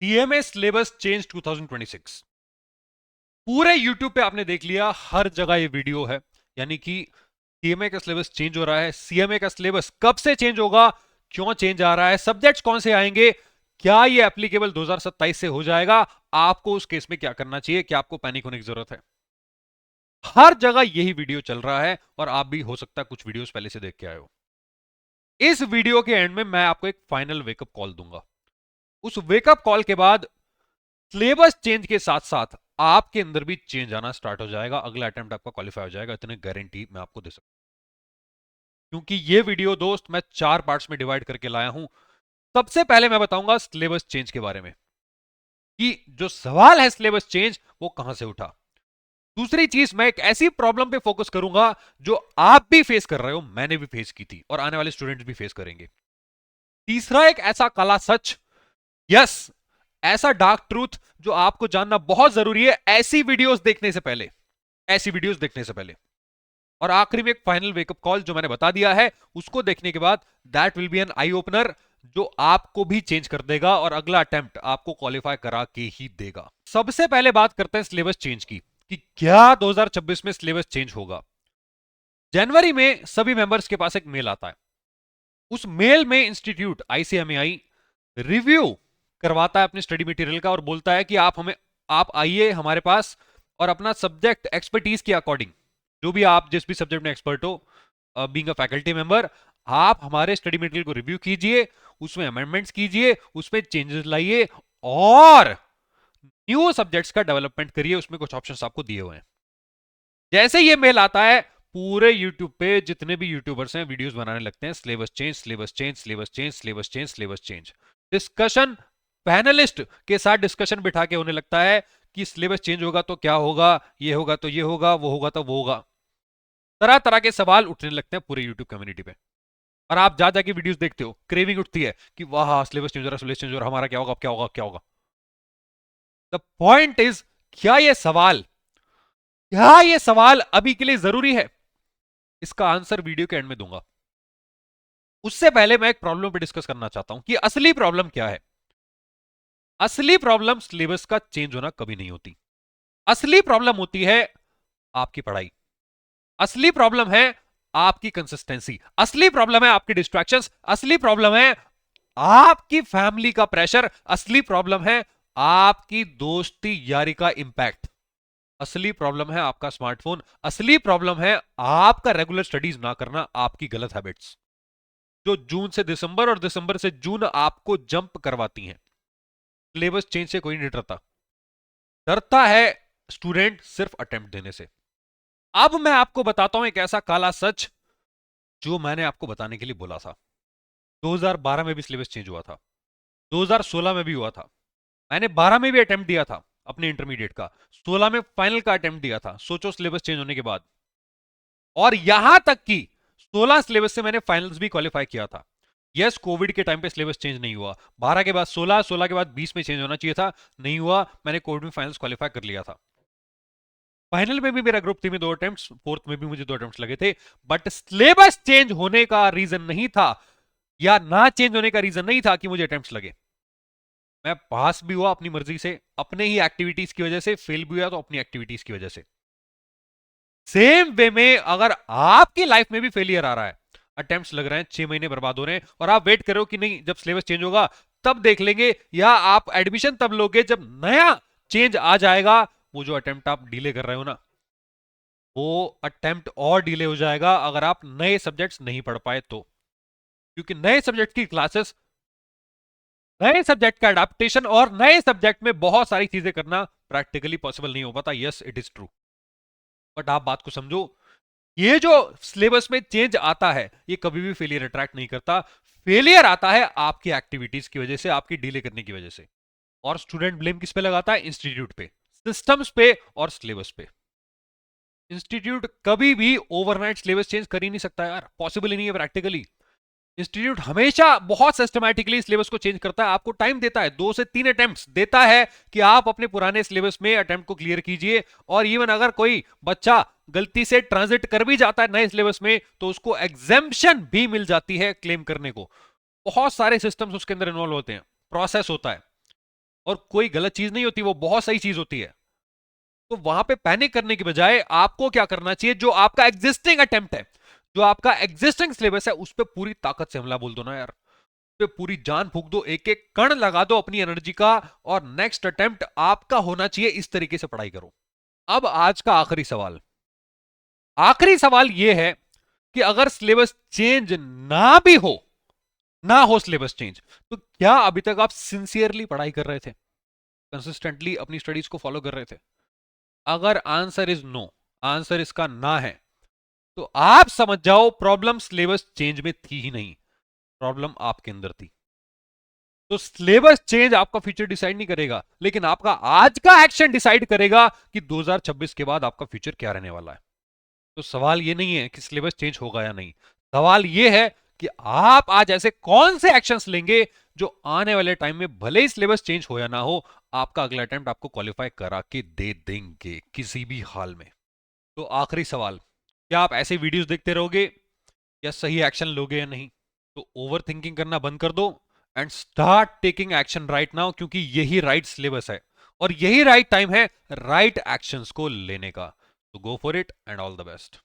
DMA syllabus change 2026। पूरे YouTube पे आपने देख लिया, हर जगह ये वीडियो है। यानी कि डीएमए का सिलेबस चेंज हो रहा है। सीएमए का सिलेबस कब से चेंज होगा, क्यों चेंज आ रहा है, सब्जेक्ट्स कौन से आएंगे, क्या ये एप्लीकेबल 2027 से हो जाएगा, आपको उस केस में क्या करना चाहिए, क्या आपको पैनिक होने की जरूरत है। हर जगह यही वीडियो चल रहा है और आप भी हो सकता है कुछ वीडियोस पहले से देख के आए हो। इस वीडियो के एंड में मैं आपको एक फाइनल वेकअप कॉल दूंगा। उस वेकअप कॉल के बाद सिलेबस चेंज के साथ साथ आपके अंदर भी चेंज आना स्टार्ट हो जाएगा। अगला अटेम्प्ट आपका क्वालिफाई हो जाएगा, इतने गारंटी मैं आपको दे सकता हूं। क्योंकि ये वीडियो दोस्त मैं 4 पार्ट्स में डिवाइड करके लाया हूं। सबसे पहले मैं बताऊंगा सिलेबस चेंज के बारे में कि जो सवाल है सिलेबस चेंज वो कहां से उठा। दूसरी चीज, मैं एक ऐसी प्रॉब्लम पे फोकस करूंगा जो आप भी फेस कर रहे हो, मैंने भी फेस की थी और आने वाले स्टूडेंट्स भी फेस करेंगे। तीसरा, एक ऐसा काला सच, यस, ऐसा डार्क ट्रूथ जो आपको जानना बहुत जरूरी है ऐसी वीडियोस देखने से पहले, ऐसी वीडियोस देखने से पहले। और आखिरी में एक फाइनल वेकअप कॉल जो मैंने बता दिया है, उसको देखने के बाद that will be an eye opener जो आपको भी चेंज कर देगा और अगला अटेम्प्ट आपको क्वालिफाई करा के ही देगा। सबसे पहले बात करते हैं सिलेबस चेंज की कि क्या 2026 में सिलेबस चेंज होगा। जनवरी में सभी मेंबर्स के पास एक मेल आता है। उस मेल में इंस्टीट्यूट आईसीएमएआई रिव्यू करवाता है अपने स्टडी मटेरियल का और बोलता है कि आप आइए हमारे पास और अपना सब्जेक्ट एक्सपर्टीज के अकॉर्डिंग, जो भी आप जिस भी सब्जेक्ट में एक्सपर्ट हो, बीइंग अ फैकल्टी मेंबर, आप हमारे स्टडी मटेरियल को रिव्यू कीजिए, उसमें अमेंडमेंट्स कीजिए, उसमें चेंजेस लाइए और न्यू सब्जेक्ट्स का डेवलपमेंट करिए। उसमें कुछ ऑप्शंस आपको दिए हुए हैं। जैसे ये मेल आता है, पूरे यूट्यूब पे जितने भी यूट्यूबर्स हैं वीडियोस बनाने लगते हैं, syllabus change, syllabus change, syllabus change, syllabus change, syllabus change. Discussion panelist के साथ डिस्कशन बिठा के होने लगता है कि सिलेबस चेंज होगा तो क्या होगा, ये होगा तो ये होगा, वो होगा तो वो होगा। तरह तरह के सवाल उठने लगते हैं पूरे यूट्यूब कम्युनिटी पे। और आप जा जाके वीडियोस देखते हो, क्रेविंग उठती है कि वाह सिलेबस चेंज हो रहा है, सिलेबस चेंज हो रहा है, हमारा क्या होगा, क्या होगा, क्या होगा। द पॉइंट इज, क्या ये सवाल अभी के लिए जरूरी है? इसका आंसर वीडियो के एंड में दूंगा। उससे पहले मैं एक प्रॉब्लम पे डिस्कस करना चाहता हूं कि असली प्रॉब्लम क्या है। असली प्रॉब्लम सिलेबस का चेंज होना कभी नहीं होती। असली प्रॉब्लम होती है आपकी पढ़ाई। असली प्रॉब्लम है आपकी कंसिस्टेंसी। असली प्रॉब्लम है आपकी डिस्ट्रैक्शंस। असली प्रॉब्लम है आपकी फैमिली का प्रेशर। असली प्रॉब्लम है आपकी दोस्ती यारी का इंपैक्ट। असली प्रॉब्लम है आपका स्मार्टफोन। असली प्रॉब्लम है आपका रेगुलर स्टडीज ना करना, आपकी गलत हैबिट्स जो जून से दिसंबर और दिसंबर से जून आपको जंप करवाती हैं। सिलेबस चेंज से कोई नहीं डरता। डरता है स्टूडेंट सिर्फ अटेम्प्ट देने से। अब मैं आपको बताता हूं एक ऐसा काला सच जो मैंने आपको बताने के लिए बोला था। 2012 में भी सिलेबस चेंज हुआ था, 2016 में भी हुआ था। मैंने 12 में भी अटेम्प्ट दिया था अपने इंटरमीडिएट का, 16 में फाइनल का अटेम्प्ट दिया था, सोचो सिलेबस चेंज होने के बाद। और यहां तक कि 16 सिलेबस से मैंने फाइनल्स भी क्वालिफाई किया था। यस, कोविड के टाइम पे सिलेबस चेंज नहीं हुआ। 12 के बाद 16, 16 के बाद 20 में चेंज होना चाहिए था, नहीं हुआ। मैंने कोविड में फाइनल्स क्वालिफाई कर लिया था। फाइनल में भी मेरा ग्रुप थी में 2 अटेम्प्ट्स, फोर्थ में भी मुझे 2 अटेम्प्ट्स लगे थे। बट सिलेबस चेंज होने का रीजन नहीं था, या ना चेंज होने का रीजन नहीं था कि मुझे अटेम्प्ट्स लगे। मैं पास भी हुआ अपनी मर्जी से, अपने ही एक्टिविटीज की वजह से, फेल भी हुआ तो अपनी एक्टिविटीज की वजह से। सेम वे में अगर आपकी लाइफ में भी फेलियर आ रहा है, अटेम्प्ट्स लग रहे हैं, 6 महीने बर्बाद हो रहे हैं और आप वेट करो कि नहीं जब सिलेबस चेंज होगा तब देख लेंगे, या आप एडमिशन तब लोगे जब नया चेंज आ जाएगा, वो जो अटेम्प्ट आप डिले कर रहे हो ना, वो अटेम्प्ट और डिले हो जाएगा अगर आप नए सब्जेक्ट्स नहीं पढ़ पाए तो। क्योंकि नए सब्जेक्ट की क्लासेस, नए सब्जेक्ट का एडेप्टेशन और नए सब्जेक्ट में बहुत सारी चीजें करना प्रैक्टिकली पॉसिबल नहीं हो पाता। Yes, it is true. But आप बात को समझो, ये जो सिलेबस में चेंज आता है ये कभी भी फेलियर अट्रैक्ट नहीं करता। फेलियर आता है आपकी एक्टिविटीज की वजह से, आपकी डिले करने की वजह से। और स्टूडेंट ब्लेम किस पे लगाता है? इंस्टीट्यूट पे, सिस्टम्स पे और सिलेबस पे। इंस्टीट्यूट कभी भी ओवरनाइट सिलेबस चेंज कर ही नहीं सकता यार, पॉसिबल ही नहीं है प्रैक्टिकली। इंस्टीट्यूट हमेशा बहुत सिस्टमैटिकली सिलेबस को चेंज करता है, आपको टाइम देता है, 2 से 3 अटेम्प्ट्स देता है कि आप अपने पुराने सिलेबस में अटेम्प्ट को क्लियर कीजिए। और इवन अगर कोई बच्चा गलती से ट्रांजिट कर भी जाता है नए सिलेबस में तो उसको एग्जेम्पशन भी मिल जाती है क्लेम करने को। बहुत सारे सिस्टम्स उसके अंदर इन्वॉल्व होते हैं, प्रोसेस होता है। और कोई गलत चीज नहीं होती, वो बहुत सही चीज होती है। तो वहां पे पैनिक करने की बजाय आपको क्या करना चाहिए, जो आपका एग्जिस्टिंग अटेम्प्ट है, जो आपका एग्जिस्टिंग सिलेबस है, उस पर पूरी ताकत से हमला बोल दो ना यार, पे पूरी जान फूंक दो, एक एक कण लगा दो अपनी एनर्जी का, और नेक्स्ट अटेम्प्ट आपका होना चाहिए इस तरीके से पढ़ाई करो। अब आज का आखिरी सवाल, आखिरी सवाल यह है कि अगर सिलेबस चेंज ना भी हो, ना हो सिलेबस चेंज, तो क्या अभी तक आप सिंसियरली पढ़ाई कर रहे थे, कंसिस्टेंटली अपनी स्टडीज को फॉलो कर रहे थे? अगर आंसर इज नो, आंसर इसका ना है, तो आप समझ जाओ प्रॉब्लम सिलेबस चेंज में थी ही नहीं, प्रॉब्लम आपके अंदर थी। तो सिलेबस चेंज आपका फ्यूचर डिसाइड नहीं करेगा, लेकिन आपका आज का एक्शन डिसाइड करेगा कि 2026 के बाद आपका फ्यूचर क्या रहने वाला है। तो सवाल ये नहीं है कि सिलेबस चेंज होगा या नहीं, सवाल ये है कि आप आज ऐसे कौन से एक्शंस लेंगे जो आने वाले टाइम में भले ही सिलेबस चेंज हो या ना हो, आपका अगला अटेम्प्ट आपको क्वालिफाई करा के दे देंगे किसी भी हाल में। तो आखिरी सवाल, क्या आप ऐसे वीडियोस देखते रहोगे या सही एक्शन लोगे या नहीं? तो ओवर थिंकिंग करना बंद कर दो and start taking action right now, क्योंकि यही राइट सिलेबस है और यही राइट टाइम है राइट एक्शंस को लेने का। तो go for it and all the best.